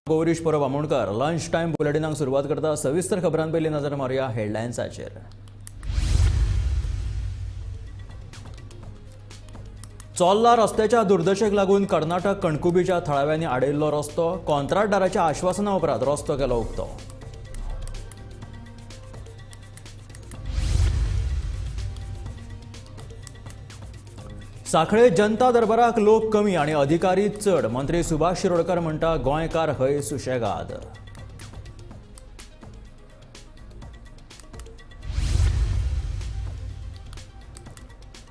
Gourish Parab Amonkar lunch time बुलेटिनाक सुरवात करता सविस्तर खबरांपयली नजर मारूया हेडलायन्साचेर। चोल्ला रस्त्याच्या दुर्दशेक लागून कर्नाटक कणकुबीच्या थळाव्यांनी आडयल्लो रस्तो, कंत्राटदाराच्या आश्वासना उपरांत रस्तो केलो उक्तो। सांखळे जनता दरबाराक लोक कमी आणि अधिकारी चड, मंत्री सुभाष शिरोडकर म्हणटा गोंयकार हय सुशेगाद।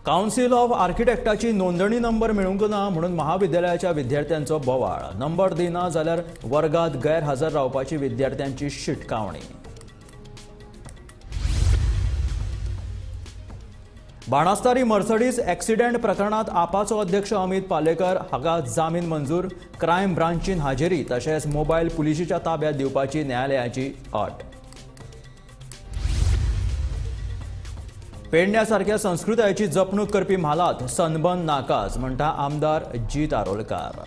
कावन्सिल ऑफ आर्किटेक्टाची नोंदणी नंबर मेळूंक ना म्हणून महाविद्यालयाच्या विद्यार्थ्यांचो बोवाळ, नंबर दिना जाल्यार वर्गात गैरहजर रावपाची विद्यार्थ्यांची शिटकावणी। बाणास्तारी मर्सडीज एक्सिडेंट प्रकरणात आपाचो अध्यक्ष अमित पालेकर हाका जामीन मंजूर, क्रायम ब्रांचीन हाजेरी तशेंच मोबायल पुलिशेच्या ताब्यात दिवपाची न्यायालयाची अट। पेडण्यासारख्या संस्कृतायेची जपणूक करपी म्हालात सनबर्न नाकाच म्हणटा आमदार जीत आरोलकार।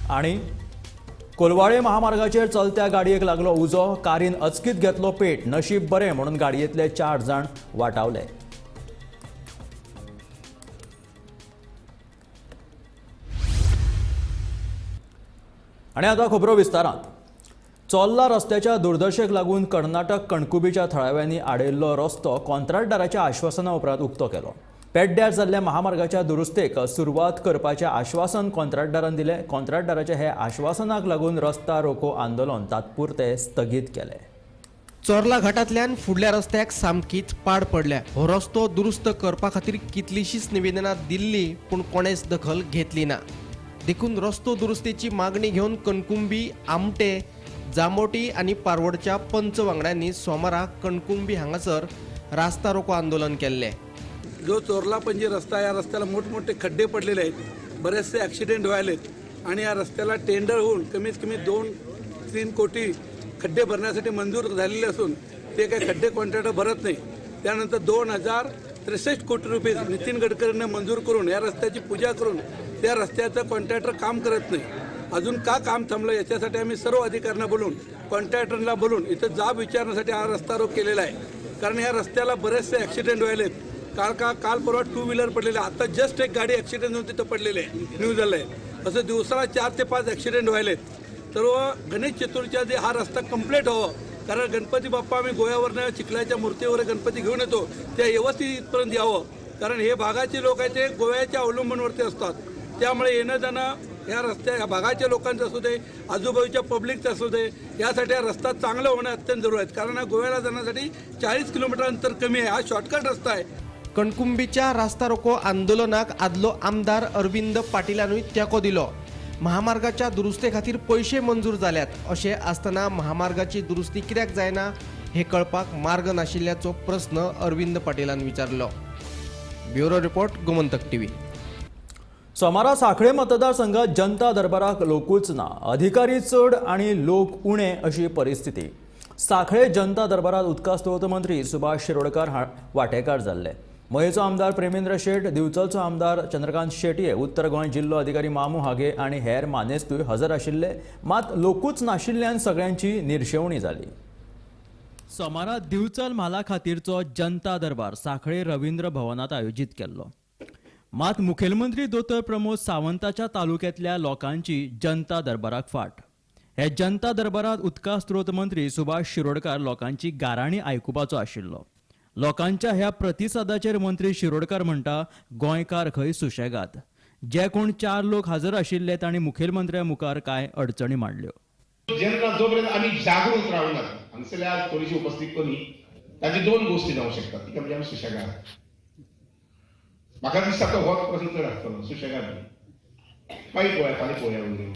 आणि कोलवाळे महामार्गाचेर चलत्या गाडयेक लागलो उजो, कारीन अचकीत घेतलो पेट, नशीब बरें म्हणून गाडयेंतले 4 जाण वाटावले। आणि आता खबरो विस्तारांत। चोल्ला रस्त्याच्या दुर्दशेक लागून कर्नाटक कणकुबीच्या थळाव्यांनी आडयल्लो रस्तो कंत्राटदाराच्या आश्वासना उपरांत उक्तो केलो। पेड्ड्यार जाल्ल्या महामार्गाच्या दुरुस्तेक सुरवात करपाचें आश्वासन कंत्राटदारान दिलें। कंत्राटदाराच्या हे आश्वासनाक लागून रस्ता रोको आंदोलन तात्पुरते स्थगीत केलें। चोर्ला घाटांतल्यान फुडल्या रस्त्याक सामकीच पाड पडल्या। हो रस्तो दुरुस्त करपा खातीर कितलीशीच निवेदनां दिल्ली पूण कोणेच दखल घेतली ना। देखून रस्तो दुरुस्तेची मागणी घेवन कणकुंबी, आमटे, जामोटी आनी पारवडच्या पंच वांगड्यांनी सोमाराक कणकुंबी हांगासर रास्ता रोको आंदोलन केल्लें। जो चोरला पणजी रस्ता आहे, या रस्त्याला मोठमोठे खड्डे पडलेले आहेत, बरेचसे ॲक्सिडेंट व्हायलेत आणि या रस्त्याला टेंडर होऊन कमीत कमी 2-3 कोटी खड्डे भरण्यासाठी मंजूर झालेले असून ते काही खड्डे कॉन्ट्रॅक्टर भरत नाही। त्यानंतर 2063 कोटी रुपये नितीन गडकरींना मंजूर करून या रस्त्याची पूजा करून त्या रस्त्याचं कॉन्ट्रॅक्टर काम करत नाही। अजून का काम थांबलं याच्यासाठी आम्ही सर्व अधिकाऱ्यांना बोलून, कॉन्ट्रॅक्टरला बोलून इथं जाब विचारण्यासाठी हा रस्ता रोक केलेला आहे। कारण या रस्त्याला बरेचसे ॲक्सिडेंट व्हायलेत। काल परवा 2 व्हीलर पडलेले, आता जस्ट एक गाडी ॲक्सिडेंट होऊन तिथं पडलेले आहे, न्यूज झालं आहे। असं दिवसाला 4 ते 5 ॲक्सिडेंट व्हायलेत। तर गणेश चतुर्थीच्या आधी हा रस्ता कंप्लीट व्हावं, कारण गणपती बाप्पा आम्ही गोव्यावरनं चिखलाच्या मूर्तीवर गणपती घेऊन येतो, त्या व्यवस्थित इथपर्यंत यावं। कारण हे भागाचे लोक आहेत ते गोव्याच्या अवलंबूनवरती असतात, त्यामुळे येणं जाणं या या भागाच्या लोकांचं असू दे, आजूबाजूच्या पब्लिकचं असू दे, यासाठी हा रस्ता चांगला होणं अत्यंत जरूर आहे। कारण हा गोव्याला जाण्यासाठी 40 किलोमीटर अंतर कमी आहे, हा शॉर्टकट रस्ता आहे। कणकुंबीच्या रास्ता रोको आंदोलनाक आदलो आमदार अरविंद पाटीलांनी तेंको दिलो। महामार्गाच्या दुरुस्ते खातीर पैसे मंजूर जाल्यात, अशें आसतना महामार्गाची दुरुस्ती कित्याक जायना हे कळपाक मार्ग नाशिल्ल्याचो प्रस्न अरविंद पाटीलान विचारलो। Bureau report, Gomantak TV. सोमारा सांखळे मतदारसंघात जनता दरबाराक लोकूच ना, अधिकारी चड आणि लोक उणे अशी परिस्थिती। सांखळे जनता दरबारात उदका स्त्रोत मंत्री सुभाष शिरोडकर वांटेकार जाल्ले। मयेचो आमदार प्रेमेंद्र शेट, दिवचलचो आमदार चंद्रकांत शेटये, उत्तर गोंय जिल्लो अधिकारी मामू हागे आणि हेर मानेस्तूय हजर आशिल्ले, मात लोकूच नाशिल्ल्यान सगळ्यांची निर्शेवणी जाली। सोमारा दिवचल म्हाला खातीरचो जनता दरबार सांखळे रवींद्र भवनात आयोजीत केल्लो, मात मुखेलमंत्री दोतोर प्रमोद सावंताच्या तालुक्यातल्या लोकांची जनता दरबाराक फाट। हे जनता दरबारात उदका स्त्रोत मंत्री सुभाष शिरोडकार लोकांची गाराणी आयकुपाचो आशिल्लो। लोकांच्या ह्या प्रतिसादाचेर मंत्री शिरोडकार म्हणटा गोंयकार खंय सुशेगाद। जे कोण 4 लोक हजर आशिल्ले तांणी मुखेलमंत्र्या मुखार कांय अडचणी मांडल्यो। जेन्ना जोपर्यंत आमी जागृत रावनात, हांगसरल्या थोडीशी उपस्थित कमी ताची 2 गोष्टी जावंक शकतात, ती म्हणजे आमी सुशेगाद। म्हाका दिसता तो होच प्रश्न चड आसतलो, सुशेगाद फाल्यां पळोवया उरलें।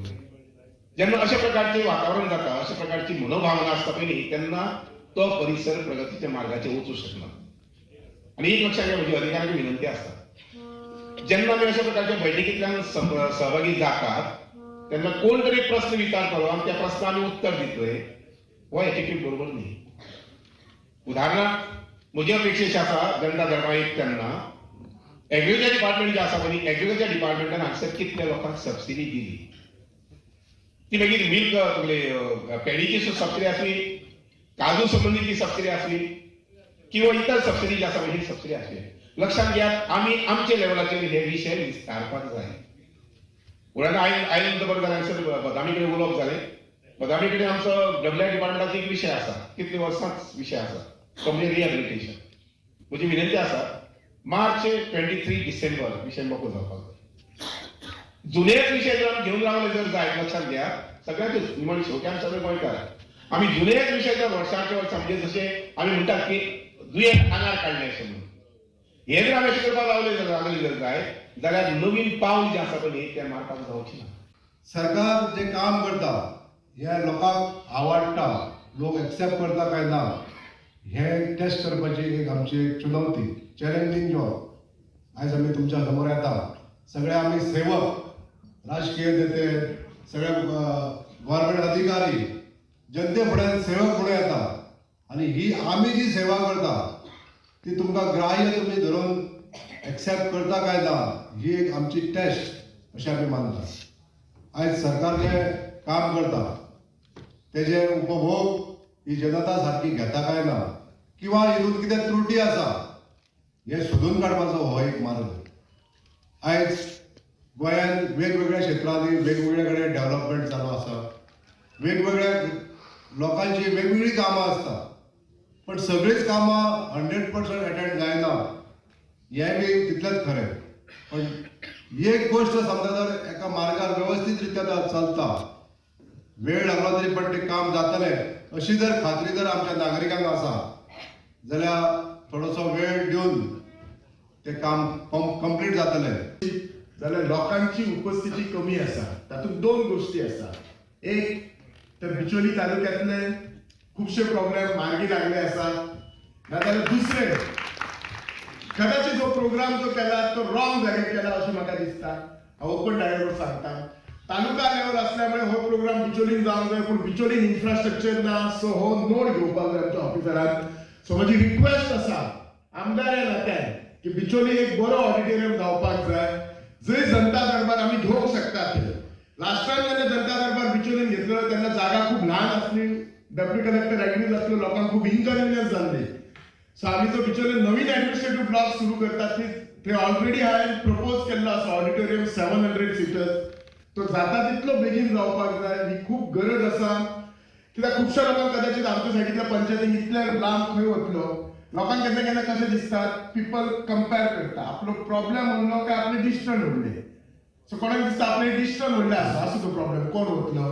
जेन्ना अशा प्रकारचे वातावरण जाता, अशा प्रकारची मनोभावना आसता पयलीं, तेन्ना तो परिसर प्रगतीच्या मार्गाचेर वचूंक शकना। आणि एक लक्षात घ्या, म्हजी अधिकाऱ्यांक विनंती आसता, जेन्ना आमी अशा प्रकारच्या बैठकींतल्यान सहभागी जातात तेन्ना कोण तरी प्रश्न विचारतलो आनी त्या प्रश्नाक आमी उत्तर दितले, हो एटिट्यूड बरोबर न्ही। उदाहरणार्थ म्हज्या अपेक्षेचे आसा जनता दरबार तेन्ना एग्रीकल्चर डिपार्टमेंट जे आसा पळय एग्रीकल्चर डिपार्टमेंटान हांगसर कितल्या लोकांक सबसिडी दिली ती मागीर मिल्क तुगेले पेडीची सबसिडी आसली काजू संबंधीची सबसिडी आसली किंवा इतर सबसिडी जी आसा पळय ही सबसिडी आसली लक्षात घेयात आमी आमच्या लेवलाचेर हे विशय विस्तारपाक जाय उडान आयन खबर जालें हांगसर बदामी कडेन उलोवप जालें बदामी कडेन आमचो डब्ल्यू डिपार्टमेंटाचो एक विशय आसा कितले वर्सांच विशय आसा कंप्लीट रिहॅबिलिटेशन म्हजी विनंती आसा मार्च 23 डिसेंबर विशय मोकळो जावपाक जाय जुनेच विशय जर आमी घेवन रावले जर जाय लक्षात घ्या सगळ्यांचेच म्हणजे शेवट्यान सगळे गोंयकार आमी जुनेच विशय जर वर्सांचे वर्स म्हणजे जशे आमी म्हणटात की दुयेंत आंगार काडले अशें म्हणून हे जर आमी अशें करपाक लागले जर जाय जाल्यार नवीन पावल जे आसा पळय तें मारपाक जावचें ना सरकार जे काम करता हे लोकांक आवडटा लोक एक्सेप्ट करता काय ना हे टेस्ट करपाची एक आमची चुनवती चॅलेंजींग जॉब आयज आमी तुमच्या समोर येता सगळे आमी सेवक राजकीय नेते सगळे गव्हर्मेंट अधिकारी जनते फुडें सेवक फुडें येता आनी ही आमी जी सेवा करता ती तुमकां ग्राह्य तुमी धरून एक्सेप्ट करता काय ना ही एक आमची टेस्ट अशें आमी मानता आयज सरकार जे काम करता तेजे उपभोग ही जनता सारकी घेता काय ना किंवा हितून कितें त्रुटी आसा हे सोदून काडपाचो हो एक मार्ग आयज गोंयांत वेगवेगळ्या क्षेत्रांनी वेगवेगळे कडेन डेव्हलपमेंट चालू आसा वेगवेगळ्या लोकांची वेगवेगळी कामां आसता पण सगळीच कामां 100% अटेंड जायना हें बी तितलेंच खरें पण एक गोष्ट समजा जर एका मार्गार व्यवस्थीत रित्या चलता वेळ लागलो तरी पण ते काम जातलें अशी जर खात्री जर आमच्या नागरिकांक आसा जाल्यार थोडोसो वेळ दिवन ते काम कंप्लीट जातलें जाल्यार लोकांची उपस्थिती कमी आसा तातूंत दोन गोष्टी आसा एक तर बिचोली तालुक्यांतले खुबशे प्रॉब्लेम मार्गी लागले आसा नाजाल्यार दुसरे कदाचित जो प्रोग्राम जो केला तो रॉंग जाग्यार केला अशें म्हाका दिसता हांव ओपन डायरेक्ट सांगता तालुका लेवल असल्यामुळे हो प्रोग्राम बिचोलीन जावंक जाय पूण बिचोलीन इन्फ्रास्ट्रक्चर ना सो हो नोट घेवपाक जाय आमच्या ऑफिसरान सो म्हजी रिक्वेस्ट आसा आमदार नात्यान की बिचोली एक बरो ऑडिटोरियम जावपाक जाय जंय जनता दरबार आमी घेवंक शकतात लास्ट टायम जेन्ना जनता दरबार बिचोलीन घेतलो तेन्ना जागा खूब ल्हान आसली डेप्युटी कलेक्टर एग्रीज आसलो लोकांक खूब इनकन्विनियन्स जाल्ली सो आमी जो बिचोलीन नवीन एडमिनिस्ट्रेटिव्ह ब्लॉक सुरू करतात ते ऑलरेडी हांवें प्रपोज केल्लो आसा ऑडिटोरियम 700 सिटर्स तो जाता तितलो बेगीन जावपाक जाय ही खूब गरज आसा कित्याक खुबश्या लोकांक कदाचित आमच्या सायडींतल्या पंचायतीक इतले लांब खंय वतलो लोकांक केन्ना केन्ना कशें दिसता पीपल कंपेर करता आपलो प्रॉब्लेम उरलो काय आपले डिस्टन्स उरले सो कोणाक दिसता आपले डिस्टन्स उरले आसा असो तो प्रॉब्लेम कोण वतलो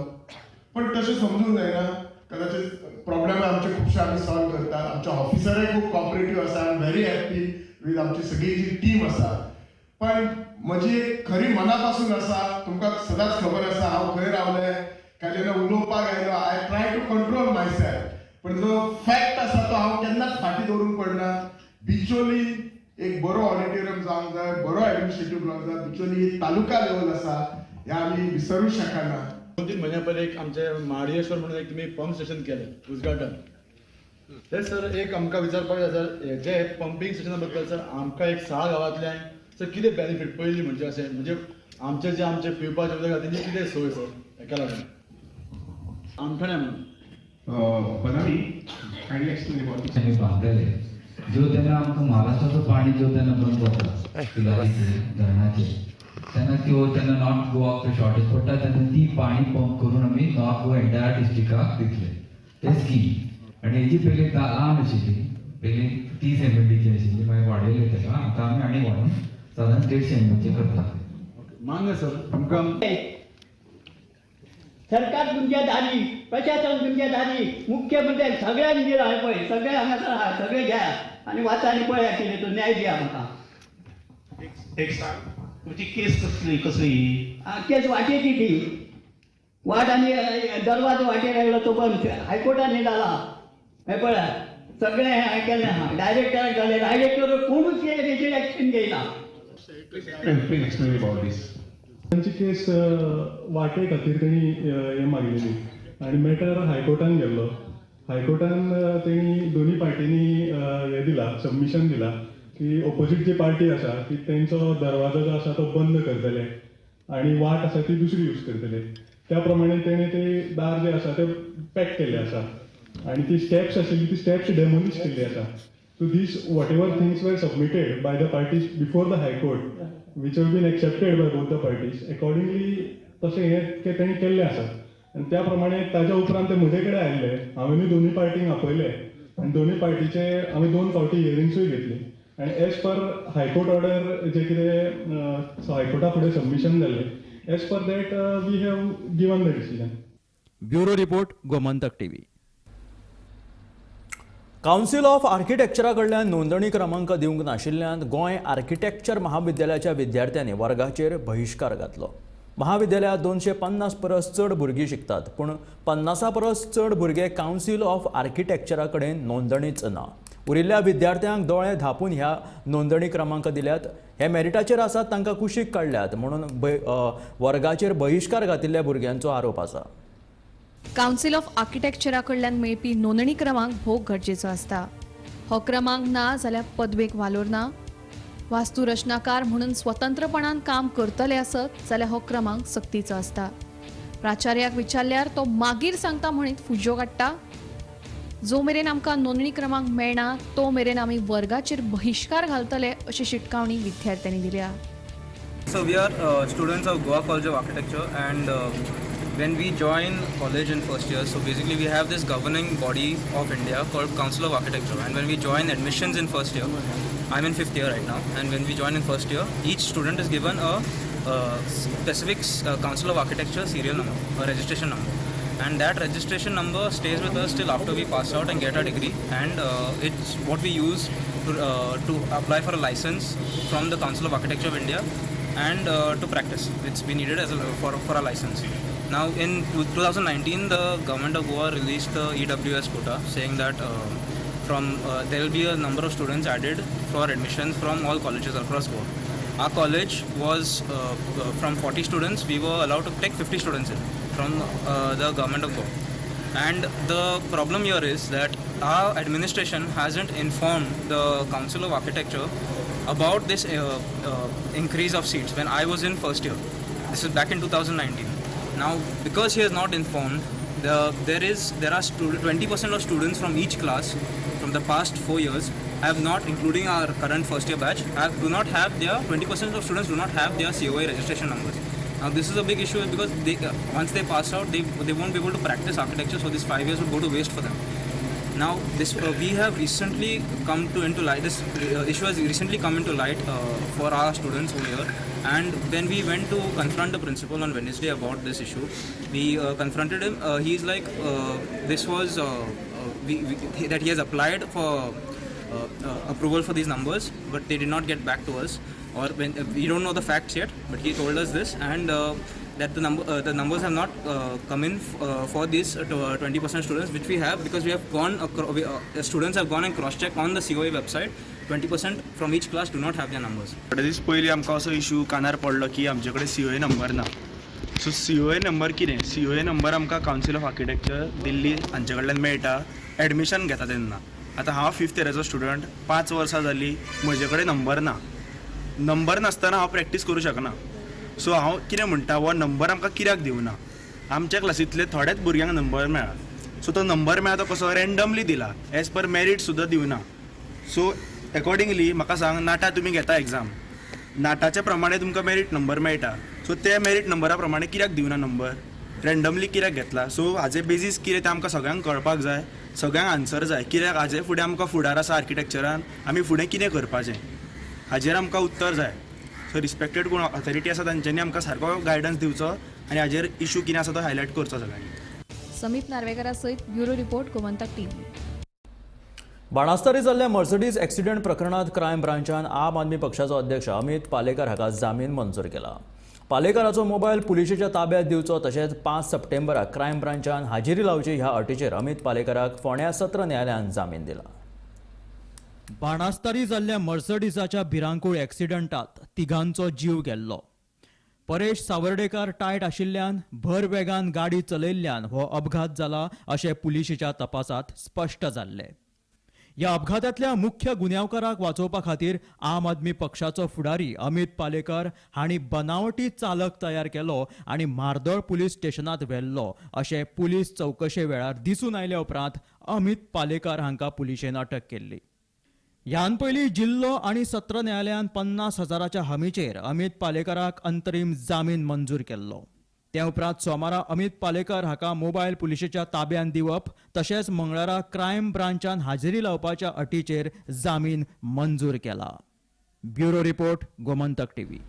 पण तशें समजूंक जायना कदाचित प्रॉब्लेम आमचे खुबशे आमी सॉल्व करता आमचे ऑफिसरय खूब कॉपरेटिव्ह आसा I am very happy with आमची सगळी जी टीम आसा पण म्हजी एक खरी मनापासून आसा तुमकां सदांच खबर आसा हांव खंय रावलें काय जेन्ना उलोवपाक आयलो I try to control myself पण जो फॅक्ट आसा तो हांव केन्नाच फाटीं दवरूंक पडना बिचोली एक बरो ऑडिटोरियम जावंक जाय बरो एडमिनिस्ट्रेटिव्ह ब्लॉक जाय बिचोली एक तालुका लेवल आसा हे आमी विसरूंक शकना 2-3 महिन्या पहिले एक आमचे महाडेश्वर म्हणून एक तुम्ही पंप स्टेशन केलं उद्घाटन ते सर एक आमकां विचारपाक जाय सर जे पंपिंग स्टेशना बद्दल सर आमकां एक 6 गांवांतल्यान सर कितें बेनिफीट पयलीं म्हणजे अशें म्हणजे आमचे पिवपाचे उदक आसा तेंची कितें सोय सर हेका लागून आमठाण्या म्हणून बदामी कायंडली एक्सप्लेन अबाउट आम्ही बांधलेले जो त्यांना आमकां महाराष्ट्राचं पाणी जो त्यांना बंद जाता पिलारीचे धरणाचे त्यांना त्यांना नॉर्थ गोवाक शॉर्टेज पडटा तेन्ना ती पाणी पंप करून आमी नॉर्थ गोवा एंटायर डिस्ट्रिक्टाक दितले ते स्कीम आनी हेजी पयली ल्हान आशिल्ली पयली 30 MLDची आशिल्ली मागीर वाडयले तेका आतां आमी आनी वाडून साधारण 150 MLDचे करतात मान्य सर आमकां सरकार तुमच्या दारी प्रशासन तुमच्या दारी मुख्यमंत्री सगळ्यांक दिला पळय सगळे हांगासर आहा सगळे घ्या आनी वाचा आनी पळया कितें तो न्याय दिया म्हाका एक सांग तुमची केस कसली केस वाटेची ती वाट आनी दरवाजो वाटेर आयलो तो पण हायकोर्टान हे जाला हे पळया सगळे हांवें केलें आहा डायरेक्टराक जाले डायरेक्टर कोणूच हेचेर एक्शन घेयना एक्सप्लेन अबाउट दिस तांची केस वाटे खातीर तेणी हें मागिल्ली आनी मॅटर हायकोर्टान गेल्लो हायकोर्टान तेणी दोनी पार्टींनी हें दिलां सबमिशन दिलां की ऑपोजीट जी पार्टी आसा ती तेंचो दरवाजो जो आसा तो बंद करतले आणि वाट आसा ती दुसरी यूज करतले. त्या प्रमाणे तेणे ते दार जे आसा ते पॅक केल्ले आसा आणि ती स्टेप्स आशिल्ली ती स्टेप्स डेमोलिश केल्ली आसा. So these whatever things were submitted by the parties before the High Court, which have been accepted by both the parties, accordingly तशें हे तेणी केल्ले आसा आनी त्या प्रमाणे ताज्या उपरांत ते म्हजे कडेन आयिल्ले. हांवेंनूय दोनूय पार्टींक आपयले आनी दोनूय पार्टीचे आमी 2 फावटी हियरिंग्सूय घेतली आनी एज पर हायकोर्ट ऑर्डर जे कितें हायकोर्टा फुडें सबमिशन जाल्लें as per that we have given the decision. Bureau report Gomantak TV. Council of आर्किटेक्चरा कडल्यान नोंदणी क्रमांक दिवंक नाशिल्ल्यान गोंय आर्किटेक्चर महाविद्यालयाच्या विद्यार्थ्यांनी वर्गाचेर बहिष्कार घातलो. महाविद्यालयांत 250 परस चड भुरगीं शिकतात पूण 50 परस चड भुरगे कावन्सिल ऑफ आर्किटेक्चरा कडेन नोंदणीच ना. उरिल्ल्या विद्यार्थ्यांक दोळे धापून ह्या नोंदणी क्रमांक दिल्यात. हे मेरिटाचेर आसात तांकां कुशीक काडल्यात म्हणून वर्गाचेर बहिष्कार घातिल्ल्या भुरग्यांचो आरोप आसा. कावन्सिल ऑफ आर्किटेक्चरा कडल्यान मेळपी नोंदणी क्रमांक भोव गरजेचो आसता. हो क्रमांक ना जाल्यार पदवेक वालोर ना. वास्तू रचनाकार म्हणून स्वतंत्रपणान काम करतले आसत जाल्यार हो क्रमांक सक्तीचो आसता. प्राचार्याक विचारल्यार तो मागीर सांगता म्हणीत फुज्यो काडटा. जो मेरेन आमकां नोंदणी क्रमांक मेळना तो मेरेन आमी वर्गाचेर बहिष्कार घालतले अशी शिटकावणी विद्यार्थ्यांनी दिल्या. So we are students of Goa College of Architecture, and when we join college in first year, so basically we have this governing body of India called Council of Architecture, and when we join admissions in first year, I'm in 5th year right now, and when we join in first year, each student is given a specific Council of Architecture serial number, a registration number, and that registration number stays with us till after we pass out and get our degree, and it's what we use to apply for a license from the Council of Architecture of India, and to practice. It's been needed as for a license. Now in 2019, the government of Goa released the EWS quota, saying that there will be a number of students added for admission from all colleges across Goa. Our college was from 40 students, we were allowed to take 50 students in from the government of Goa. And the problem here is that our administration hasn't informed the Council of Architecture about this increase of seats when I was in first year. This is back in 2019. Now, because he has not informed, there are 20% of students from each class from the past 4 years have not, including our current first year batch, do not have their 20% of students do not have their COI registration numbers. Now, this is a big issue because once they pass out, they won't be able to practice architecture, so these 5 years would go to waste for them. Now, this we have recently come into light. This issue has recently come into light for our students over here. And when we went to confront the principal on Wednesday about this issue, we confronted him. He's like, this was that he has applied for approval for these numbers, but they did not get back to us. Or we don't know the facts yet, but he told us this, and that the numbers have not come in for these 20% students which we have, because we have gone students have gone and cross-checked on the COA website. 20% from each class do not have their numbers. दीस पयलीं आमकां असो issue कानार पडलो की आमचे कडेन COA number ना. So COA number कितें? COA नंबर आमकां कावन्सिल ऑफ आर्किटेक्चर दिल्ली हांचे कडल्यान मेळटा एडमिशन घेता तेन्ना. आतां हांव 5th इयराचो स्टुडंट, 5 वर्सां जालीं, म्हजे कडेन नंबर ना. नंबर नासतना हांव प्रॅक्टीस करूं शकना. सो हांव कितें म्हणटा, हो नंबर आमकां कित्याक दिवना? आमच्या क्लासींतले थोड्याच भुरग्यांक नंबर मेळ्ळा. सो तो नंबर मेळ्ळा तो कसो रँडमली दिला, एज पर मेरीट सुद्दां दिवना. सो अकॉर्डिंगली म्हाका सांग, नाटा तुमी घेता एग्जाम, नाटाच्या प्रमाणे तुमकां मेरीट नंबर मेळटा. सो ते मेरीट नंबरा प्रमाणे कित्याक दिवना नंबर? रँडमली कित्याक घेतला? सो हाजे बेजीस कितें तें आमकां सगळ्यांक कळपाक जाय, सगळ्यांक आन्सर जाय. कित्याक हाजे फुडें आमकां फुडार आसा आर्किटेक्चरान, आमी फुडें कितें करपाचें हाजेर आमकां उत्तर जाय. सो रिस्पेक्टेड कोण ऑथॉरिटी आसा तांच्यांनी आमकां सारको गायडन्स दिवचो आनी हाजेर इशू कितें आसा तो हायलायट करचो सगळ्यांनी. समीप नार्वेकरा सयत bureau report Gomantak TV. Banastarim जाल्ल्या मर्सडीज एक्सिडेंट प्रकरणात क्रायम ब्रांचान आम आदमी पक्षाचो अध्यक्ष अमित पालेकर हाका जामीन मंजूर केला. पालेकराचो मोबायल पुलिशेच्या ताब्यात दिवचो तशेंच 5 सप्टेंबराक क्रायम ब्रांचान हाजिरी लावची ह्या अटीचेर अमित पालेकराक फोंड्या सत्र न्यायालयान जामीन दिला. बाणास्तारी जाल्ल्या मर्सडीजाच्या भिरांकूळ एक्सिडंटात तिगांचो जीव गेल्लो. परेश सावर्डेकार टायट आशिल्ल्यान भर वेगान गाडी चलयल्ल्यान हो अपघात जाला अशें पुलिशेच्या तपासात स्पश्ट जाल्ले. ह्या अपघातांतल्या मुख्य गुन्यांवकाराक वाचोवपा खातीर आम आदमी पक्षाचो फुडारी अमित पालेकर हांणी बनावटी चालक तयार केलो आनी म्हार्दोळ पुलीस स्टेशनांत व्हेल्लो अशें पुलीस चवकशे वेळार दिसून आयल्या उपरांत अमित पालेकर हांकां पुलिशेन अटक केल्ली. ह्यान पयलीं जिल्लो आनी सत्र न्यायालयान 50,000च्या हमीचेर अमित पालेकराक अंतरीम जामीन मंजूर केल्लो. ते उपरांत सोमारा अमित पालेकर हाका मोबायल पुलिशेच्या ताब्यात दिवप तशेंच मंगळारा क्रायम ब्रांचान हाजेरी लावपाच्या अटीचेर जामीन मंजूर केला. Bureau report, Gomantak TV.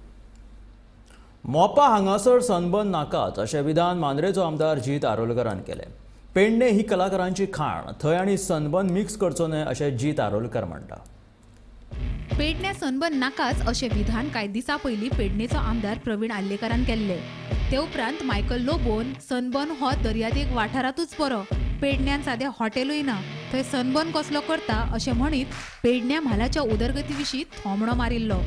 मोपा हांगासर सनबर्न नाकाच अशें विधान मांद्रेचो आमदार जीत आरोलकरान केलें. पेडणे ही कलाकारांची खाण, थंय आनी सनबर्न मिक्स करचो न्हय अशें जीत आरोलकर म्हणटा. पेडणे सनबर्न नाकाच अशें विधान कांय दिसा पयलीं पेडणेचो आमदार प्रवीण आल्लेकरान केल्ले. ते उपरांत मायकल लोबोन सनबर्न हो दर्यादेग वाठारांतूच बरो, पेडण्यान सादें हॉटेलूय ना, थंय सनबर्न कसलो करता अशें म्हणीत पेडण्या म्हालाच्या उदरगती विशीं थोमणो मारिल्लो.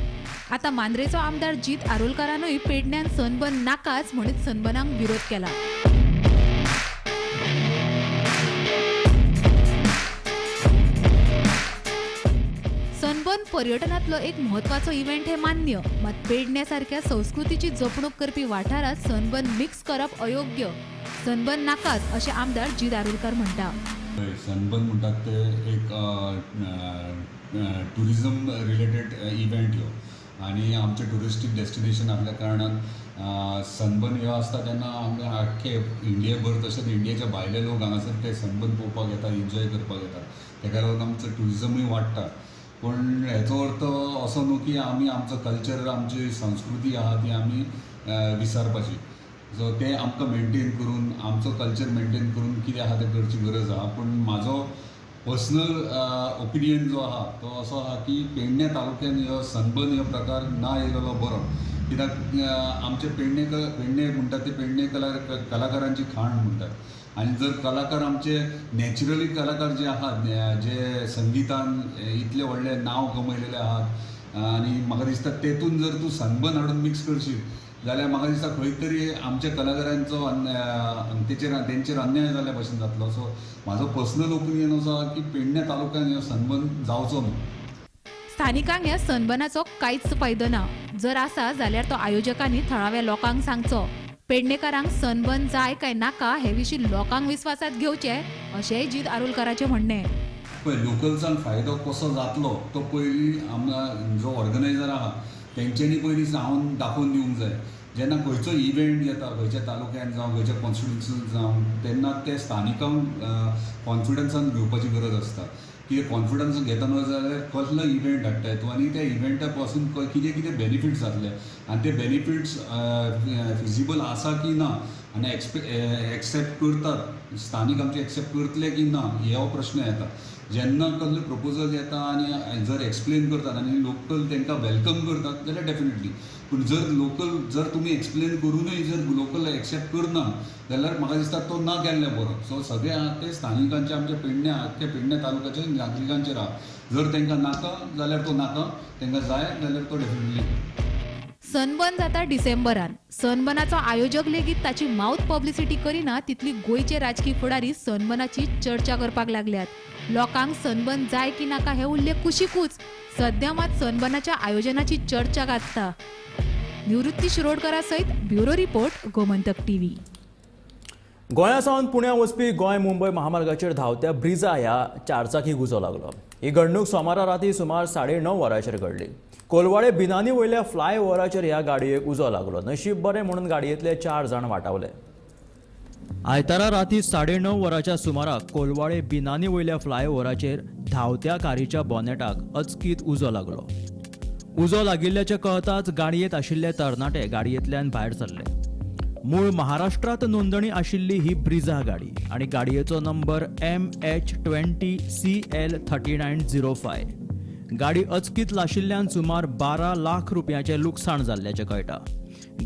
आतां मांद्रेचो आमदार जीत आरोलकरानूय पेडण्यान सनबर्न नाकाच म्हणीत सनबर्नाक विरोध केला. सनबर्न पर्यटनातलो एक म्हत्वाचो इव्हेंट हे मान्य, मात पेडण्यासारख्या संस्कृतीची जपणूक करपी वाठारात सनबर्न मिक्स करप अयोग्य. सनबर्न नाकाच अशें आमदार जीत आरोलकर म्हणटा. सनबर्न म्हणटात ते एक टुरिजम रिलेटेड इव्हेंट ह्यो आनी आमचे टुरिस्टीक डेस्टिनेशन आसल्या कारणान सनबर्न ह्यो आसता तेन्ना आमकां आख्खे इंडियेभर तशेंच इंडियेच्या भायले लोक हांगासर ते सनबर्न पळोवपाक येता, एन्जॉय करपाक येता. ताका लागून आमचो टुरिजमूय वाडटा. पूण हेचो अर्थ असो न्हू की आमी आमचो कल्चर, आमची संस्कृती आहा ती आमी विसरपाची. सो ते आमकां मेनटेन करून, आमचो कल्चर मेनटेन करून कितें आहा तें करची गरज आहा. पूण म्हाजो पर्सनल ओपिनियन जो आहा तो असो आहा की पेडणे तालुक्यान ह्यो सनबर्न ह्यो प्रकार ना येयलेलो बरो. कित्याक आमचे पेडणे म्हणटात ते पेडणे कलाकारांची खाण म्हणटात. आनी जर कलाकार आमचे नॅचरली कलाकार जे आहात, जे संगीतान इतले व्हडले नांव कमयलेले आहात आनी म्हाका दिसता तेतून जर तूं सनबर्न हाडून मिक्स करशीत जाल्यार म्हाका दिसता खंय तरी आमच्या कलाकारांचो तेंचेर अन्याय जाल्ल्या भशेन जातलो. सो म्हाजो पर्सनल ओपिनियन असो आहा की पेडणे तालुक्यान ह्यो सनबर्न जावचो न्हू. स्थानिकांक ह्या सनबर्नाचो कांयच फायदो ना. जर आसा जाल्यार तो आयोजकांनी थळाव्या लोकांक सांगचो. पेडणेकारांक सनबर्न जाय काय नाका हे विशीं लोकांक विस्वासात घेवचे अशेंय जीत आरोलकराचें म्हणणें. पळय, लोकल्सांक फायदो कसो जातलो तो पयलीं जो ऑर्गनायझर आहा तेंच्यांनी पयलीं जावन दाखोवन दिवंक जाय. जेन्ना खंयचो इव्हेंट येता, खंयच्या तालुक्यान जावं खंयच्या कॉन्स्टिट्युन्सीन जावं, तेन्ना ते स्थानिकांक कॉन्फिडन्सान घेवपाची गरज आसता. कितें कॉन्फिडन्स घेतना जाल्यार कसलो इव्हेंट हाडटाय तूं आनी त्या इव्हेंटा पासून कितें कितें बेनिफिट्स जातले आनी ते बेनिफिट्स फिजिबल आसा की ना आनी एक्सेप्ट करतात, स्थानीक आमचे एक्सेप्ट करतले की ना हो प्रश्न येता. जेन्ना कसले प्रपोजल येता आनी जर एक्सप्लेन करतात आनी लोकल तांकां वेलकम करतात जाल्यार डेफिनेटली. पूण जर तुमी एक्सप्लेन करूनय जर लोकल एक्सेप्ट करना जाल्यार म्हाका दिसता तो ना केल्ले बरो. सो सगळे आहा ते स्थानिकांचे, आमच्या पेडणे तालुक्याच्या नागरिकांचेर आहा. जर तांकां नाका जाल्यार तो नाका, तांकां जाय जाल्यार तो डेफिनेटली. सनबर्न जाता डिसेंबरान. सनबर्नाचो आयोजक लेगीत ताची माउथ पब्लिसिटी करिना तितली गोंयचे राजकीय फुडारी सनबर्नाची चर्चा करपाक लागल्यात. लोकांक सनबर्न जाय की नाका हे उरले कुशीकूच. सध्या मात सनबर्नाच्या आयोजनाची चर्चा गाजता. निवृत्ती शिरोडकरा सयत ब्युरो रिपोर्ट, गोमंतक टीव्ही. गोंयासावन पुण्या वचपी गोंय मुंबय महामार्गाचेर धांवत्या ब्रिजा ह्या चारचाकीक उजो लागलो. ही घडणूक सोमारा राती सुमार 9:30 वरांचेर घडली. कोलवाळे बिनानी वयल्या फ्लायओव्हराचेर ह्या गाडयेक उजो लागलो. नशीब बरें म्हणून गाडयेंतले 4 जाण वाटावले. आयतारा राती 9:30 वरांच्या सुमाराक कोलवाळे बिनानी वयल्या फ्लायओव्हराचेर धांवत्या कारीच्या बॉनेटाक अचकीत उजो लागलो. उजो लागिल्ल्याचे कळताच गाडयेंत आशिल्ले तरणाटे गाडयेंतल्यान भायर सरले. मूळ महाराष्ट्रांत नोंदणी आशिल्ली ही ब्रिझा गाडी आनी गाडयेचो नंबर MH20CL3905. गाडी अचकीत लाशिल्ल्यान सुमार 12 लाख रुपयांचे लुकसाण जाल्ल्याचे कळटा.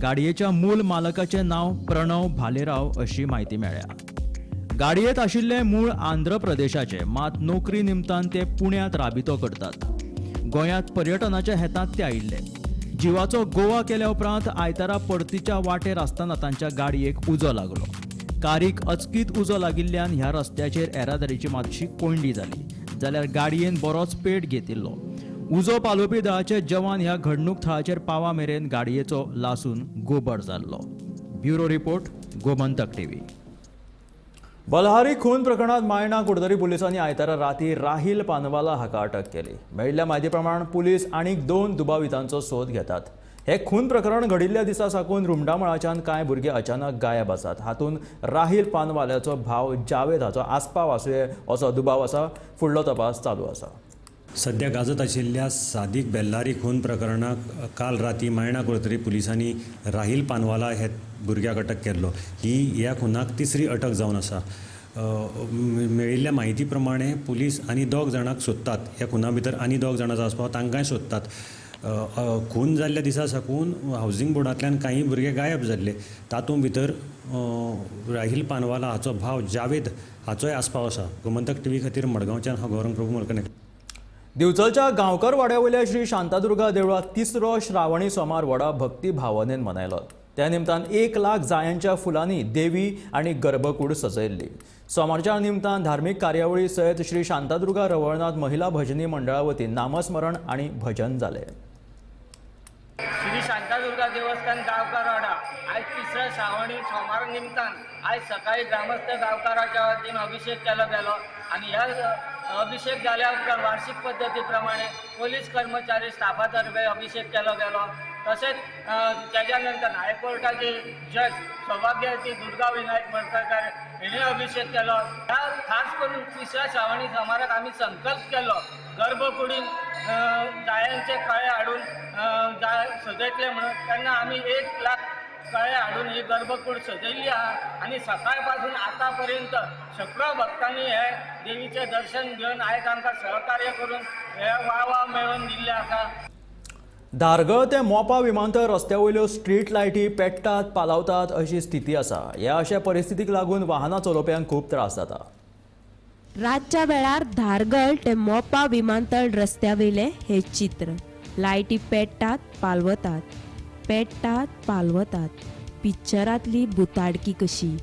गाडयेच्या मूळ मालकाचें नांव प्रणव भालेराव अशी म्हायती मेळ्ळ्या. गाडयेंत आशिल्ले मूळ आंध्र प्रदेशाचे, मात नोकरी निमतान ते पुण्यात राबितो करतात. गोंयांत पर्यटनाच्या हेतांत ते आयिल्ले. जिवाचो गोवा केल्या उपरांत आयतारा परतीच्या वाटेर आसतना तांच्या गाडयेक उजो लागलो. कारीक अचकीत उजो लागिल्ल्यान ह्या रस्त्याचेर येरादारीची मातशी कोंडी जाली. जाल्यार गाडयेन बरोच पेट घेतिल्लो. उजो पालोवपी दळाचे जवान ह्या घडणूक थळाचेर पावा मेरेन गाडयेचो लासून गोबड जाल्लो. Bureau report, Gomantak TV. बलहारी खून प्रकरणात मायणा कुडतरी पुलिसांनी आयतारा राती राहील पानवाला हाका अटक केली. मेळिल्ल्या म्हायती प्रमाण पुलीस आनीक 2 दुबावितांचो सोद घेतात. हे खून प्रकरण घडिल्ल्या दिसा साकून रुमडामळाच्यान कांय भुरगे अचानक गायब आसात. हातून राहील पानवाल्याचो भाव जावेद हाचो आस्पाव आसूये असो दुबाव आसा. फुडलो तपास चालू आसा. सध्या गाजत आशिल्ल्या सादीक बेल्लारी खून प्रकरणाक काल राती मायणा कुडतरी पुलिसांनी राहील पानवाला हे भुरग्याक अटक केल्लो. ही ह्या खुनाक 3री अटक जावन आसा. मेळिल्ल्या म्हायती प्रमाणे पुलीस आनी 2 जाणांक सोदतात. ह्या खुना भितर आनी 2 जाणांचो आस्पाव तांकांय सोदतात. खून जाल्ल्या दिसा साकून हावजींग बोर्डांतल्यान कांय भुरगे गायब जाल्ले. तातूंत भितर राहील पानवाला हाचो भाव जावेद हाचोय आस्पाव आसा. गोमंतक टीव्ही खातीर मडगांवच्यान हांव गौरंग प्रभू मलकने. दिवचलच्या गांवकार वाड्यावयल्या श्री शांतादुर्गा देवळात 3रो श्रावणी सोमार व्हडा भक्ती भावनेन मनयलो. त्या निमतान 1 लाख जायांच्या फुलांनी देवी आनी गर्भकूड सजयल्ली. सोमारच्या निमतान धार्मीक कार्यावळी सयत श्री शांतादुर्गा रवळनाथ महिला भजनी मंडळा वतीन नामस्मरण आनी भजन जालें. श्री शांतादुर्गा देवस्थान गांवकार वाडा आज 3ऱ्या श्रावणी सोमार निमतान आज सकाळी ग्रामस्थ गांवकाराच्या वतीन अभिषेक केलो गेलो आणि ह्या अभिषेक जाल्या उपरांत वार्षिक पद्दती प्रमाणे पोलीस कर्मचारी स्टाफातर्फे अभिषेक केलो गेलो. तसेच त्याच्या नंतर हायकोर्टाचे जज सौभाग्यवती दुर्गा विनायक मडकळकर हिने अभिषेक केलो. ह्या खास करून 3ऱ्या श्रावणी सोमाराक आम्ही संकल्प केलो गर्भकुडीन जायांचे कळे हाडून सजयतले म्हणून. तेन्ना आमी 1 लाख कळे हाडून ही गर्भकूड सजयल्ली आहा आणि सकाळपासून आतापर्यंत शेकडो भक्तांनी हे देवीचे दर्शन घेवन आयज आमकां सहकार्य करून हे वाव मेळोवन दिल्ले आसा. धारगळ ते मोपा विमानतळ रस्त्यावयल्यो स्ट्रीट लायटी पेट्टात पालवतात अशी स्थिती आसा. ह्या अशा परिस्थितीक लागून वाहनां चलोवप्यांक खूब त्रास जाता. रातच्या वेळार धारगळ ते मोपा विमानतळ रस्त्यावयले हे चित्र. लायटी पेट्टात पालवतात, पेट्टात पालवतात. पिक्चरांतली भुताडकी कशी.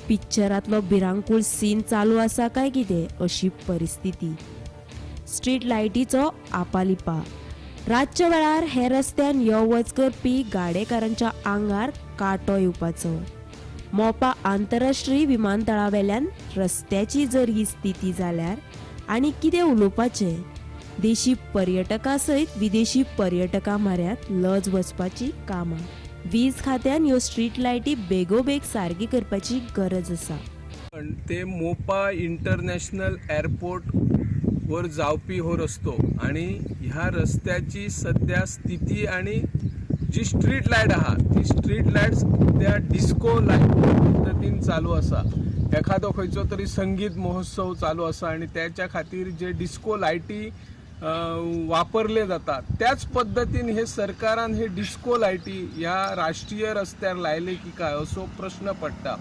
पिक्चरांतलो भिरांकूळ सीन चालू आसा काय कितें अशी परिस्थिती. स्ट्रीट लायटीचो आपालिपा. रातच्या वेळार हे रस्त्यान यो वच करपी गाडेकारांच्या आंगार कांटो येवपाचो. मोपा आंतरराष्ट्रीय विमानतळावेल्यान रस्त्याची जर ही स्थिती जाल्यार आनी कितें उलोवपाचें. देशी पर्यटकां सयत विदेशी पर्यटकां म्हऱ्यांत लज वचपाची कामां. वीज खात्यान ह्यो स्ट्रीट लायटी बेगोबेग सारकी करपाची गरज आसा. ते मोपा इंटरनॅशनल एअरपोर्ट वर जावपी हो रस्तो आणि ह्या रस्त्याची सध्या स्थिती आणि जी स्ट्रीट लायट आहा ती स्ट्रीट लायट सध्या डिस्को लायट पद्धतीन चालू आसा. एखादो खंयचो तरी संगीत महोत्सव चालू आसा आणि त्याच्या खातीर जे डिस्को लायटी वापरले जातात त्याच पद्धतीन हे सरकारान हे डिस्को लायटी ह्या राष्ट्रीय रस्त्यार लायले की काय असो प्रश्न पडटा.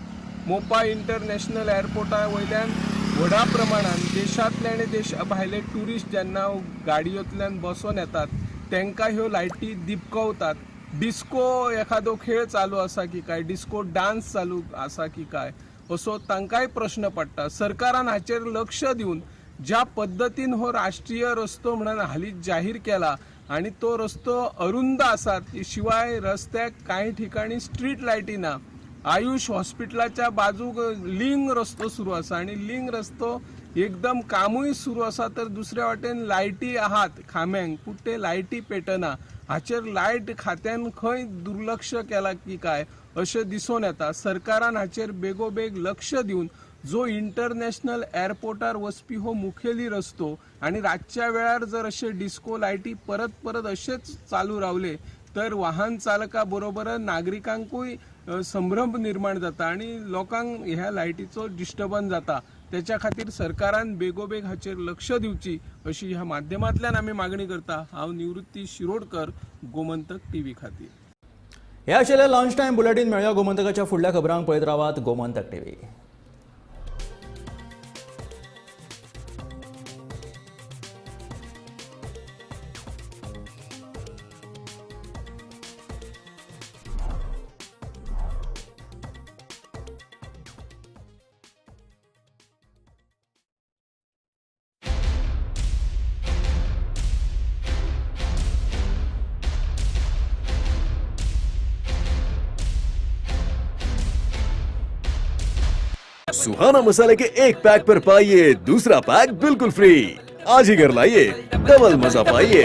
मोपा इंटरनॅशनल एअरपोर्टा वयल्यान व्हडा प्रमाणात देशांतले आनी देशा भायले ट्युरिस्ट जेन्ना गाडयोंतल्यान बसून येतात तांकां ह्यो लायटी दिपकवतात. डिस्को एखादो खेळ चालू आसा की काय, डिस्को डान्स चालू आसा की काय असो तांकांय प्रश्न पडटा. सरकारान हाचेर लक्ष दिवन ज्या पद्धतीन हो राष्ट्रीय रस्तो म्हणून हालींच जाहीर केला आणि तो रस्तो अरुंद आसा. शिवाय रस्त्याक कांय ठिकाणी स्ट्रीट लायटी ना. आयुष हॉस्पिटलाच्या बाजूक लिंक रस्तो सुरू आसा आणि लिंक रस्तो एकदम कामूय सुरू आसा तर दुसऱ्या वाटेन लायटी आहात खांब्यांक पूण ते लायटी पेटना. हाचेर लायट खात्यान खंय दुर्लक्ष केला की काय अशें दिसून येता. सरकारान हाचेर बेगोबेग लक्ष दिवन जो इंटरनॅशनल एअरपोर्टार वचपी हो मुखेली रस्तो आणि रातच्या वेळार जर अशे डिस्को लायटी परत परत अशेच चालू रावले तर वाहन चालका बरोबर नागरिकांकूय संभ्रम निर्माण जाता आणि लोकांक ह्या लायटीचो डिस्टर्बन्स जाता. त्याच्या खातीर सरकारान बेगोबेग हाचेर लक्ष दिवची अशी ह्या माध्यमांतल्यान आमी मागणी करता. हांव निवृत्ती शिरोडकर, गोमंतक टीव्ही खातीर. हे आशिल्ले लंच टायम बुलेटिन. मेळया गोमंतकाच्या फुडल्या खबरांक पळयत रावात गोमंतक टीव्ही. सुहाना मसाले के एक पैक पर पाइए दूसरा पैक बिल्कुल फ्री। आज ही घर लाइए, डबल मजा पाइए।